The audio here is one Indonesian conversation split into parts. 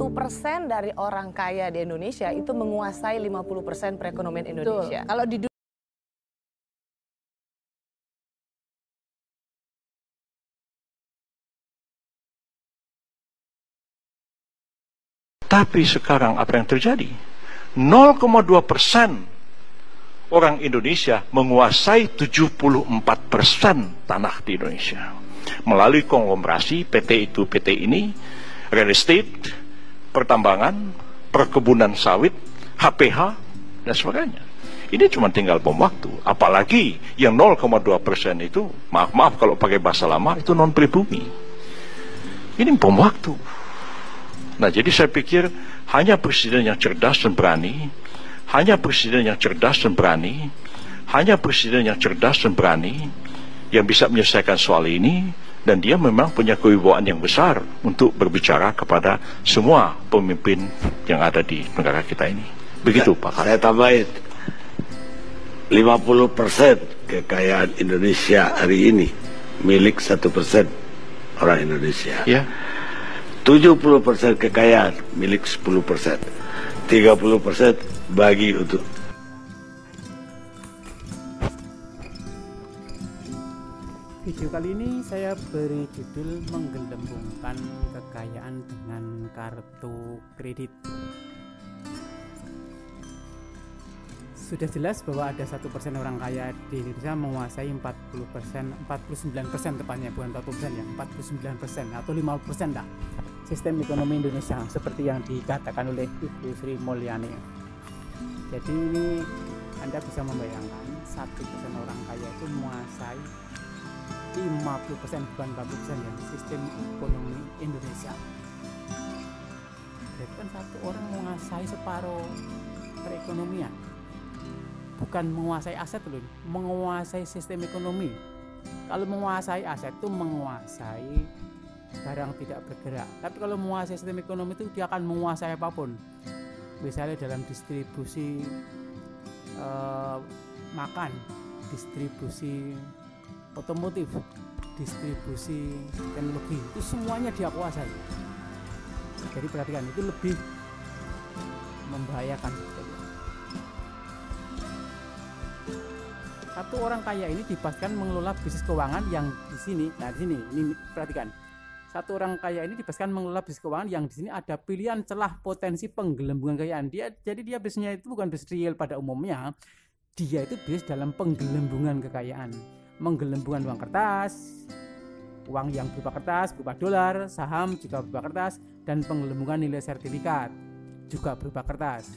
1% dari orang kaya di Indonesia itu menguasai 50% perekonomian Indonesia. Betul. Kalau di Tapi sekarang apa yang terjadi? 0,2% orang Indonesia menguasai 74% tanah di Indonesia. Melalui konglomerasi PT itu, PT ini, real estate, pertambangan, perkebunan sawit, HPH, dan sebagainya. Ini cuma tinggal bom waktu. Apalagi yang 0,2% itu, maaf kalau pakai bahasa lama, itu non pribumi. Ini bom waktu. Nah, jadi saya pikir hanya presiden yang cerdas dan berani, hanya presiden yang cerdas dan berani, hanya presiden yang cerdas dan berani yang bisa menyelesaikan soal ini, dan dia memang punya kewibawaan yang besar untuk berbicara kepada semua pemimpin yang ada di negara kita ini. Begitu, Pak. Saya tambahin, 50% kekayaan Indonesia hari ini milik 1% orang Indonesia. Ya. 70% kekayaan milik 10%. 30% bagi untuk. Video kali ini saya beri judul menggelembungkan kekayaan dengan kartu kredit. Sudah jelas bahwa ada 1% orang kaya di Indonesia menguasai 49% tepatnya, bukan 40% ya, 49% atau 50% dah sistem ekonomi Indonesia seperti yang dikatakan oleh Ibu Sri Mulyani. Jadi ini Anda bisa membayangkan 1% orang kaya itu menguasai 50%, bukan 40% ya, sistem ekonomi Indonesia. Berarti kan satu orang menguasai separuh perekonomian. Bukan menguasai aset loh, menguasai sistem ekonomi. Kalau menguasai aset itu menguasai barang tidak bergerak. Tapi kalau menguasai sistem ekonomi itu dia akan menguasai apapun. Misalnya dalam distribusi makan, distribusi otomotif, distribusi teknologi, itu semuanya dia kuasai. Jadi perhatikan, itu lebih membahayakan. Satu orang kaya ini dipastikan mengelola bisnis keuangan yang di sini. Nah, di sini ini perhatikan. Satu orang kaya ini dipastikan mengelola bisnis keuangan yang di sini ada pilihan celah potensi penggelembungan kekayaan. Jadi dia bisnisnya itu bukan bisnis real pada umumnya. Dia itu bisnis dalam penggelembungan kekayaan. Menggelembungan uang kertas, uang yang berupa kertas, berupa dolar, saham juga berupa kertas, dan penggelembungan nilai sertifikat juga berupa kertas.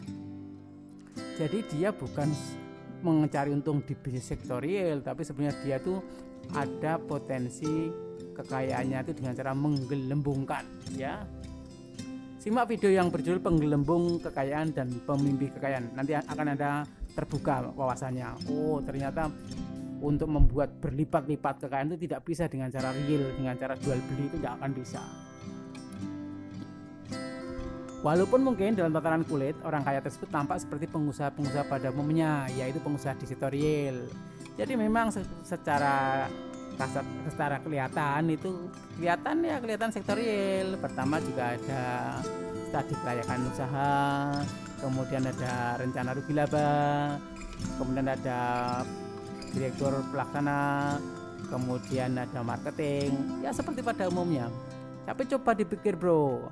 Jadi dia bukan mencari untung di bisnis sektor real, tapi sebenarnya dia tuh ada potensi kekayaannya itu dengan cara menggelembungkan, ya. Simak video yang berjudul Penggelembung Kekayaan dan Pemimpi Kekayaan. Nanti akan ada terbuka wawasannya. Oh, ternyata untuk membuat berlipat-lipat kekayaan itu tidak bisa dengan cara real, dengan cara jual beli itu tidak akan bisa. Walaupun mungkin dalam tataran kulit orang kaya tersebut tampak seperti pengusaha-pengusaha pada umumnya, yaitu pengusaha di sektor real. Jadi memang secara kasat, secara kelihatan itu kelihatan sektor real. Pertama juga ada studi kelayakan usaha, kemudian ada rencana rugi laba, kemudian ada direktur pelaksana, kemudian ada marketing, ya seperti pada umumnya. Tapi coba dipikir bro,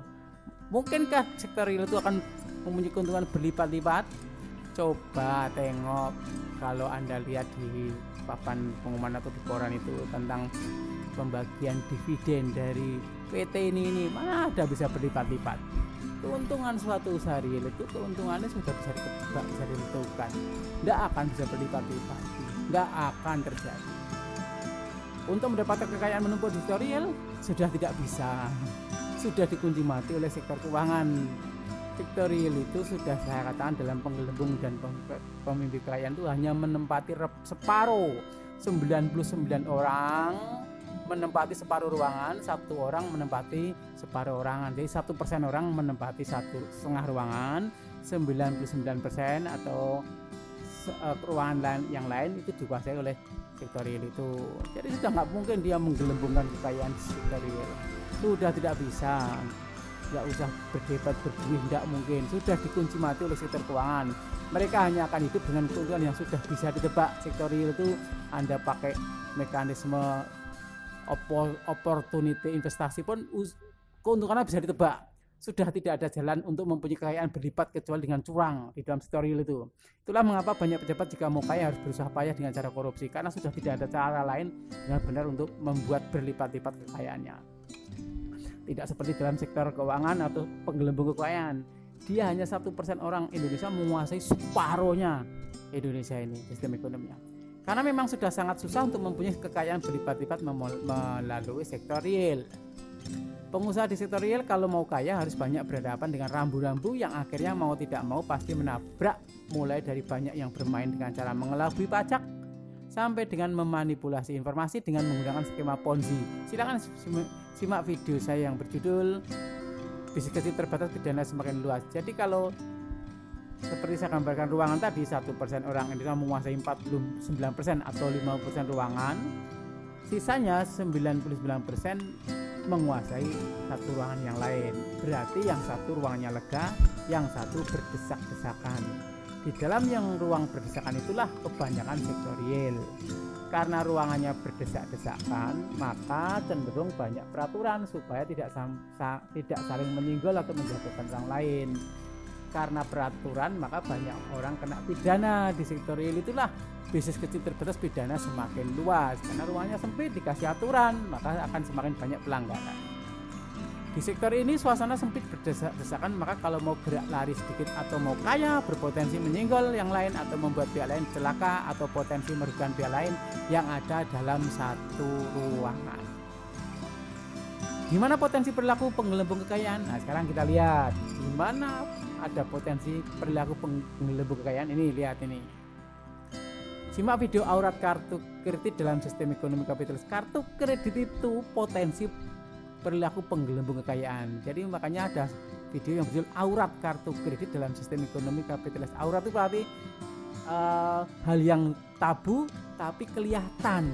mungkinkah sektor real itu akan mempunyai keuntungan berlipat-lipat? Coba tengok kalau Anda lihat di papan pengumuman atau di koran itu tentang pembagian dividen dari PT ini mana ada bisa berlipat-lipat. Keuntungan suatu usaha real itu keuntungannya sudah bisa ditebak, bisa ditentukan. Tidak akan bisa berlipat-lipat, tidak akan terjadi. Untuk mendapatkan kekayaan menumpuk di sektor real sudah tidak bisa, sudah dikunci mati oleh sektor keuangan. Sektor real itu sudah saya katakan dalam penggelembung dan pemimpi kekayaan itu hanya menempati separuh, 99 orang menempati separuh ruangan, satu orang menempati separuh ruangan. Jadi 1% orang menempati 1,5 ruangan, 99% atau ruangan lain yang lain itu dikuasai oleh sektor real itu. Jadi sudah nggak mungkin dia menggelembungkan kekayaan di sektor real, sudah tidak bisa. nggak usah berdebat berbuih, nggak mungkin, sudah dikunci mati oleh sektor keuangan. Mereka hanya akan hidup dengan keuntungan yang sudah bisa ditebak. Sektor real itu Anda pakai mekanisme opportunity investasi pun keuntungannya bisa ditebak. Sudah tidak ada jalan untuk mempunyai kekayaan berlipat kecuali dengan curang di dalam sektor real itu. Itulah mengapa banyak pejabat jika mau kaya harus berusaha payah dengan cara korupsi, karena sudah tidak ada cara lain dengan benar untuk membuat berlipat-lipat kekayaannya. Tidak seperti dalam sektor keuangan atau penggelembung kekayaan. Dia hanya 1% orang Indonesia menguasai separuhnya Indonesia ini, sistem ekonominya. Karena memang sudah sangat susah untuk mempunyai kekayaan berlipat-lipat melalui sektor real. Pengusaha di sektor real kalau mau kaya harus banyak berhadapan dengan rambu-rambu yang akhirnya mau tidak mau pasti menabrak, mulai dari banyak yang bermain dengan cara mengelabui pajak sampai dengan memanipulasi informasi dengan menggunakan skema Ponzi. Silakan simak video saya yang berjudul Bisnis Kecil Terbatas Pidana Semakin Luas. Jadi kalau seperti saya gambarkan ruangan tadi, 1% orang Indonesia menguasai 49% atau 50% ruangan, sisanya 99% menguasai satu ruangan yang lain. Berarti yang satu ruangannya lega, yang satu berdesak-desakan. Di dalam yang ruang berdesakan itulah kebanyakan sektor real. Karena ruangannya berdesak-desakan, maka cenderung banyak peraturan supaya tidak saling menyinggol atau menjatuhkan orang lain. Karena peraturan, maka banyak orang kena pidana. Di sektor real itulah bisnis kecil terbatas pidana semakin luas, karena ruangnya sempit dikasih aturan, maka akan semakin banyak pelanggaran. Di sektor ini suasana sempit berdesak-desakan, maka kalau mau gerak lari sedikit atau mau kaya berpotensi menyinggol yang lain atau membuat pihak lain celaka atau potensi merugikan pihak lain yang ada dalam satu ruangan. Gimana potensi perilaku penggelembung kekayaan? Nah, sekarang kita lihat gimana ada potensi perilaku penggelembung kekayaan. Ini lihat ini. Simak video aurat kartu kredit dalam sistem ekonomi kapitalis. Kartu kredit itu potensi perilaku penggelembung kekayaan. Jadi makanya ada video yang berjudul aurat kartu kredit dalam sistem ekonomi kapitalis. Aurat itu berarti hal yang tabu tapi kelihatan.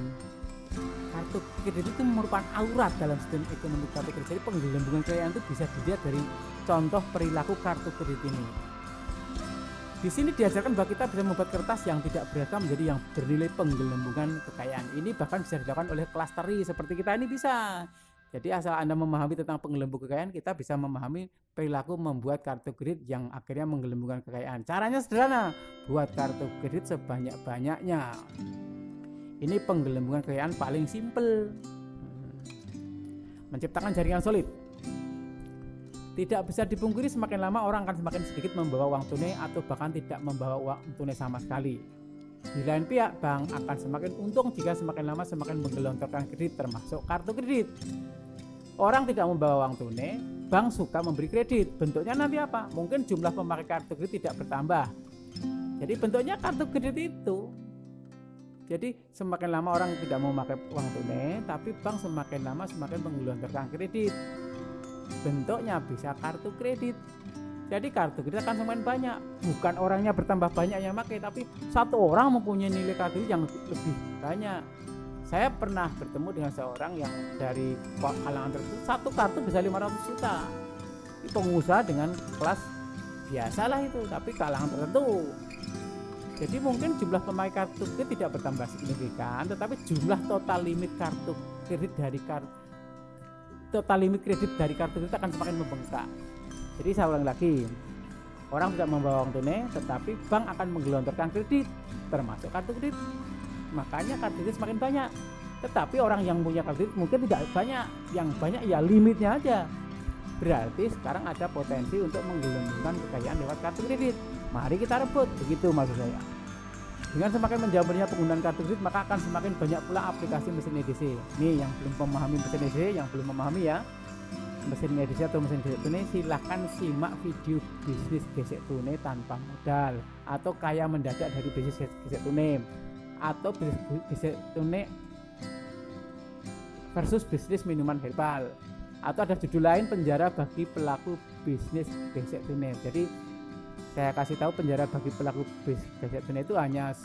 Kartu kredit itu merupakan aurat dalam sistem ekonomi kapitalis. Jadi penggelembungan kekayaan itu bisa dilihat dari contoh perilaku kartu kredit ini. Di sini diajarkan bahwa kita bisa membuat kertas yang tidak beragam menjadi yang bernilai penggelembungan kekayaan. Ini bahkan bisa dilakukan oleh klasteri seperti kita ini bisa. Jadi asal Anda memahami tentang penggelembung kekayaan, kita bisa memahami perilaku membuat kartu kredit yang akhirnya menggelembungkan kekayaan. Caranya sederhana, buat kartu kredit sebanyak-banyaknya. Ini penggelembungan kekayaan paling simpel. Menciptakan jaringan solid. Tidak bisa dipungkiri semakin lama orang akan semakin sedikit membawa uang tunai atau bahkan tidak membawa uang tunai sama sekali. Di lain pihak, bank akan semakin untung jika semakin lama semakin menggelontorkan kredit termasuk kartu kredit. Orang tidak membawa uang tunai, bank suka memberi kredit. Bentuknya nanti apa? Mungkin jumlah pemakai kartu kredit tidak bertambah. Jadi bentuknya kartu kredit itu. Jadi semakin lama orang tidak mau memakai uang tunai, tapi bank semakin lama semakin menggelontorkan kredit. Bentuknya bisa kartu kredit. Jadi kartu kredit akan semakin banyak. Bukan orangnya bertambah banyak yang pakai, tapi satu orang mempunyai nilai kartu kredit yang lebih banyak. Saya pernah bertemu dengan seorang yang dari kalangan tertentu, satu kartu bisa 500 juta. Ini pengusaha dengan kelas biasalah itu, tapi kalangan tertentu. Jadi mungkin jumlah pemakai kartu kredit tidak bertambah signifikan, tetapi jumlah total limit kartu kredit dari kartu kredit akan semakin membengkak. Jadi saya ulang lagi, orang tidak membawa uang tunai, tetapi bank akan menggelontorkan kredit, termasuk kartu kredit. Makanya kartu kredit semakin banyak. Tetapi orang yang punya kartu kredit mungkin tidak banyak, yang banyak ya limitnya aja. Berarti sekarang ada potensi untuk menggelembungkan kekayaan lewat kartu kredit. Mari kita rebut, begitu maksud saya. Dengan semakin menjamurnya penggunaan kartu kredit, maka akan semakin banyak pula aplikasi mesin EDC. Ini yang belum memahami mesin EDC, yang belum memahami ya mesin EDC atau mesin gesek tunai, silahkan simak video bisnis gesek tunai tanpa modal, atau kaya mendadak dari bisnis gesek tunai, atau bisnis gesek tunai versus bisnis minuman herbal, atau ada judul lain penjara bagi pelaku bisnis gesek tunai. Jadi saya kasih tahu penjara bagi pelaku bisnis gesek tunai itu hanya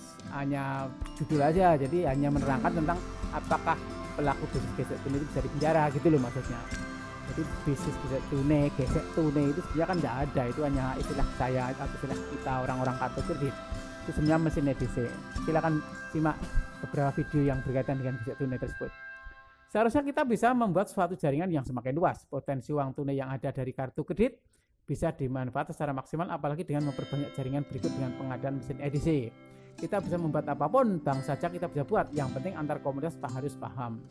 judul aja, jadi hanya menerangkan tentang apakah pelaku bisnis gesek tunai itu bisa dipenjara gitu loh maksudnya. Jadi bisnis tunai, gesek tunai itu sebenarnya kan tidak ada, itu hanya istilah saya atau istilah kita orang-orang kartu kredit. Itu sebenarnya mesin EDC. Silakan simak beberapa video yang berkaitan dengan gesek tunai tersebut. Seharusnya kita bisa membuat suatu jaringan yang semakin luas. Potensi uang tunai yang ada dari kartu kredit bisa dimanfaatkan secara maksimal, apalagi dengan memperbanyak jaringan berikut dengan pengadaan mesin EDC. Kita bisa membuat apapun bank saja kita bisa buat, yang penting antar komunitas harus paham.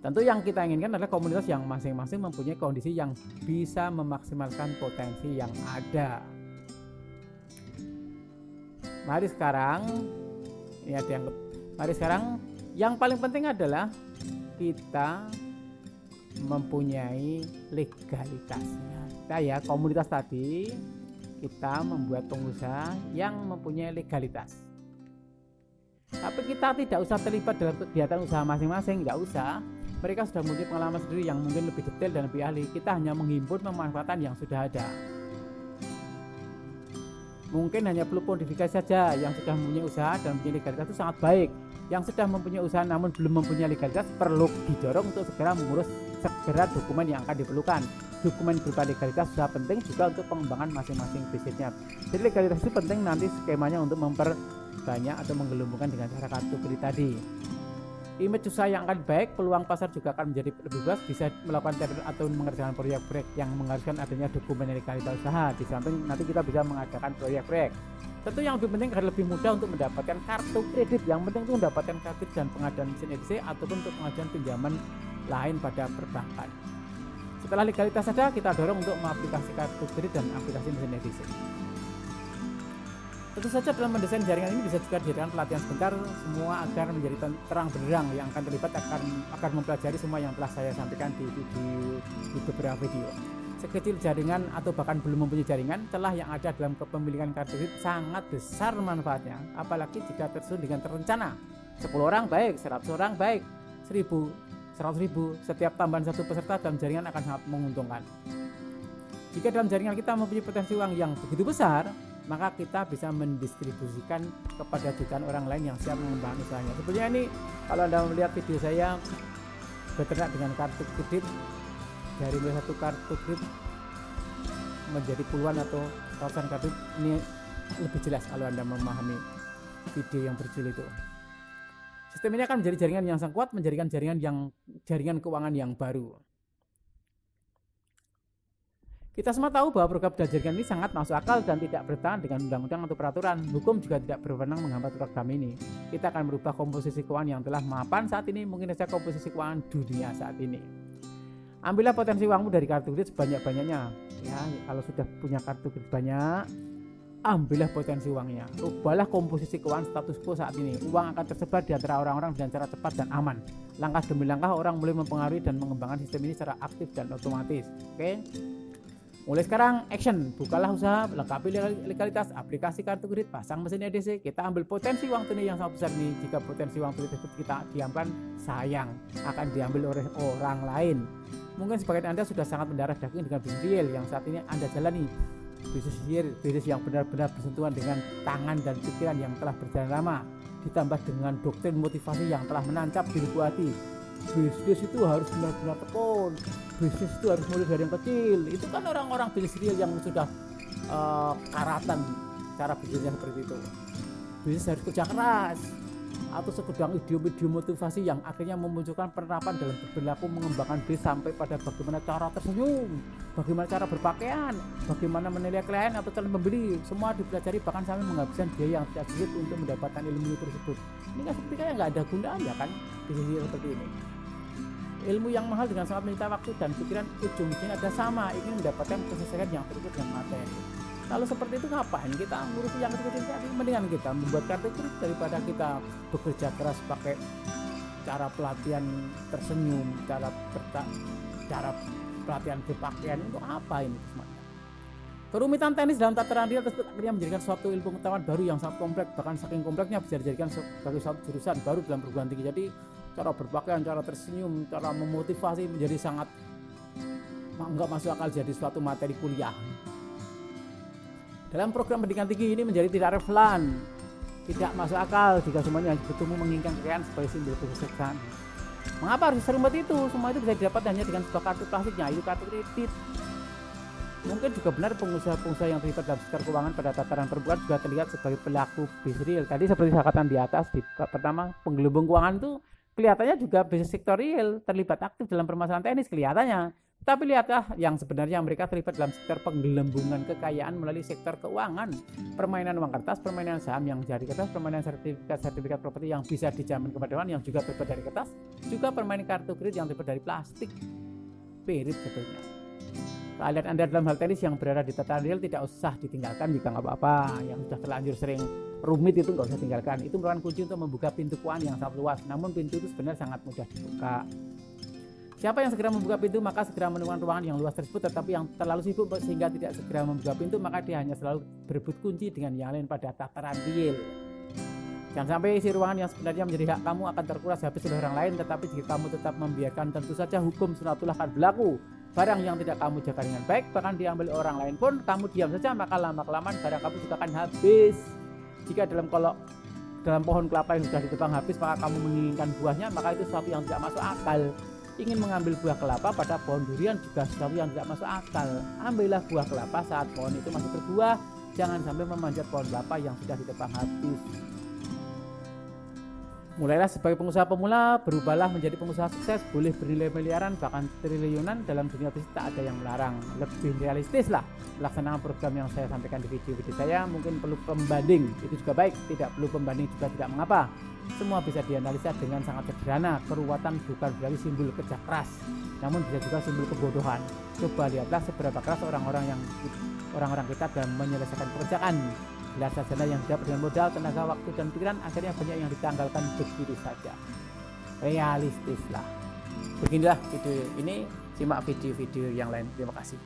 Tentu yang kita inginkan adalah komunitas yang masing-masing mempunyai kondisi yang bisa memaksimalkan potensi yang ada. Mari sekarang yang paling penting adalah kita mempunyai legalitasnya. Kayak komunitas tadi, kita membuat pengusaha yang mempunyai legalitas. Tapi kita tidak usah terlibat dalam kegiatan usaha masing-masing, tidak usah. Mereka sudah mempunyai pengalaman sendiri yang mungkin lebih detail dan lebih ahli. Kita hanya menghimpun pemanfaatan yang sudah ada. Mungkin hanya perlu modifikasi saja. Yang sudah mempunyai usaha dan mempunyai legalitas itu sangat baik. Yang sudah mempunyai usaha namun belum mempunyai legalitas perlu didorong untuk segera mengurus dokumen yang akan diperlukan. Dokumen berupa legalitas sudah penting juga untuk pengembangan masing-masing bisnisnya. Jadi legalitas itu penting nanti skemanya untuk memperbanyak atau menggelembungkan dengan cara kartu kredit tadi. Image usaha yang akan baik, peluang pasar juga akan menjadi lebih luas, bisa melakukan tender atau mengerjakan proyek-proyek yang mengharuskan adanya dokumen legalitas usaha. Di samping nanti kita bisa mengadakan proyek-proyek. Tentu yang lebih penting agar lebih mudah untuk mendapatkan kartu kredit. Yang penting itu mendapatkan kredit dan pengadaan mesin EDC ataupun untuk pengadaan pinjaman lain pada perbankan. Setelah legalitas saja, kita dorong untuk mengaplikasi kartu kredit dan aplikasi mesin EDC. Tentu saja dalam mendesain jaringan ini bisa juga dijadikan pelatihan sebentar semua agar menjadi terang benderang. Yang akan terlibat akan mempelajari semua yang telah saya sampaikan di beberapa video. Sekecil jaringan atau bahkan belum mempunyai jaringan, celah yang ada dalam kepemilikan kartu kredit sangat besar manfaatnya, apalagi jika tersusun dengan terencana. 10 orang baik, 100 orang baik, 1.000, 100.000, setiap tambahan satu peserta dalam jaringan akan sangat menguntungkan. Jika dalam jaringan kita mempunyai potensi uang yang begitu besar, maka kita bisa mendistribusikan kepada jutaan orang lain yang siap mengembangkan usahanya. Sebenarnya ini kalau Anda melihat video saya beternak dengan kartu kredit, dari mulai satu kartu kredit menjadi puluhan atau ratusan kartu, ini lebih jelas kalau Anda memahami video yang berjudul itu. Sistem ini akan menjadi jaringan yang sangat kuat, menjadikan jaringan keuangan yang baru. Kita semua tahu bahwa program dan jaringan ini sangat masuk akal dan tidak bertentangan dengan undang-undang atau peraturan. Hukum juga tidak berwenang menghambat program ini. Kita akan merubah komposisi keuangan yang telah mapan saat ini, mungkin saja komposisi keuangan dunia saat ini. Ambillah potensi uangmu dari kartu kredit sebanyak-banyaknya. Ya, kalau sudah punya kartu kredit banyak, ambillah potensi uangnya. Ubahlah komposisi keuangan status quo saat ini. Uang akan tersebar di antara orang-orang dengan cara cepat dan aman. Langkah demi langkah orang mulai mempengaruhi dan mengembangkan sistem ini secara aktif dan otomatis. Oke? Mulai sekarang, action. Bukalah usaha, lengkapi legalitas, aplikasi kartu kredit, pasang mesin EDC. Kita ambil potensi uang tunai yang sangat besar ini. Jika potensi uang tunai tersebut kita diamkan, sayang akan diambil oleh orang lain. Mungkin sebagian Anda sudah sangat mendarah daging dengan bisnis real yang saat ini Anda jalani. Bisnis yang benar-benar bersentuhan dengan tangan dan pikiran yang telah berjalan lama, ditambah dengan doktrin motivasi yang telah menancap di lubuk hati. Bisnis itu harus benar-benar tekun, bisnis itu harus mulai dari yang kecil. Itu kan orang-orang bisnis real yang sudah karatan cara bisnisnya seperti itu. Bisnis harus kerja keras, atau segudang ide-ide motivasi yang akhirnya memunculkan penerapan dalam perilaku mengembangkan bisnis sampai pada bagaimana cara tersenyum, bagaimana cara berpakaian, bagaimana menilai klien atau calon pembeli. Semua dipelajari bahkan sampai menghabiskan biaya yang tidak sedikit untuk mendapatkan ilmu tersebut. Ini kan seperti kayak nggak ada gunanya kan bisnis seperti ini. Ilmu yang mahal dengan sangat menyita waktu dan pikiran, ujung-ujungnya ada sama, ingin mendapatkan kesesuaian yang terukur dengan materi. Kalau seperti itu ngapain kita ngurusi yang kecil tadi? Mendingan kita membuat kartu kredit daripada kita bekerja keras pakai cara pelatihan tersenyum, cara pelatihan berpakaian. Untuk apa ini semuanya? Kerumitan teknis dalam tataran real tersebut akhirnya menjadikan suatu ilmu pengetahuan baru yang sangat kompleks, bahkan saking kompleksnya bisa dijadikan sebagai suatu jurusan baru dalam perguruan tinggi. Jadi cara berpakaian, cara tersenyum, cara memotivasi menjadi sangat nggak masuk akal jadi suatu materi kuliah. Dalam program pendidikan tinggi ini menjadi tidak relevan, tidak masuk akal jika semuanya bertemu menginginkan kekayaan sebagai simbol kesuksesan. Mengapa harus serumit itu? Semua itu bisa didapat hanya dengan sebuah kartu plastiknya, itu kartu kredit. Mungkin juga benar pengusaha-pengusaha yang terlibat dalam sektor keuangan pada tataran perbuatan juga terlihat sebagai pelaku bisnis real. Tadi seperti saya katakan di atas, di pertama penggelembung keuangan itu kelihatannya juga bisnis sektor real, terlibat aktif dalam permasalahan teknis kelihatannya. Tapi lihatlah yang sebenarnya mereka terlibat dalam sektor penggelembungan kekayaan melalui sektor keuangan, permainan uang kertas, permainan saham yang jadi kertas, permainan sertifikat properti yang bisa dijamin kepada orang yang juga terbuat dari kertas, juga permainan kartu kredit yang terbuat dari plastik. Pirit sebetulnya. Keahlian Anda dalam hal teknis yang berada di tataran real tidak usah ditinggalkan jika nggak apa-apa. Yang sudah terlanjur sering rumit itu nggak usah tinggalkan. Itu merupakan kunci untuk membuka pintu keuangan yang sangat luas. Namun pintu itu sebenarnya sangat mudah dibuka. Siapa yang segera membuka pintu maka segera menemukan ruangan yang luas tersebut, tetapi yang terlalu sibuk sehingga tidak segera membuka pintu maka dia hanya selalu berebut kunci dengan yang lain pada tataran real. Jangan sampai isi ruangan yang sebenarnya menjadi hak kamu akan terkuras habis oleh orang lain, tetapi jika kamu tetap membiarkan tentu saja hukum sunatullah akan berlaku. Barang yang tidak kamu jaga dengan baik bahkan diambil orang lain pun kamu diam saja maka lama-kelamaan barang kamu juga akan habis. Jika dalam pohon kelapa yang sudah ditebang habis maka kamu menginginkan buahnya, maka itu sesuatu yang tidak masuk akal. Ingin mengambil buah kelapa pada pohon durian juga sesuatu yang tidak masuk akal. Ambillah buah kelapa saat pohon itu masih berbuah, jangan sampai memanjat pohon kelapa yang sudah ditebang habis. Mulailah sebagai pengusaha pemula, berubahlah menjadi pengusaha sukses, boleh bernilai miliaran bahkan triliunan, dalam dunia bisnis tak ada yang melarang. Lebih realistis lah pelaksanaan program yang saya sampaikan di video-video saya. Mungkin perlu pembanding, itu juga baik, tidak perlu pembanding juga tidak mengapa. Semua bisa dianalisa dengan sangat sederhana. Keruwatan bukan berarti simbol kerja keras, namun bisa juga simbol kebodohan. Coba lihatlah seberapa keras orang-orang kita dalam menyelesaikan pekerjaan. Gelar sarjana yang dapat dengan modal, tenaga, waktu, dan pikiran, akhirnya banyak yang ditanggalkan begitu saja. Realistis lah. Beginilah video ini, simak video-video yang lain. Terima kasih.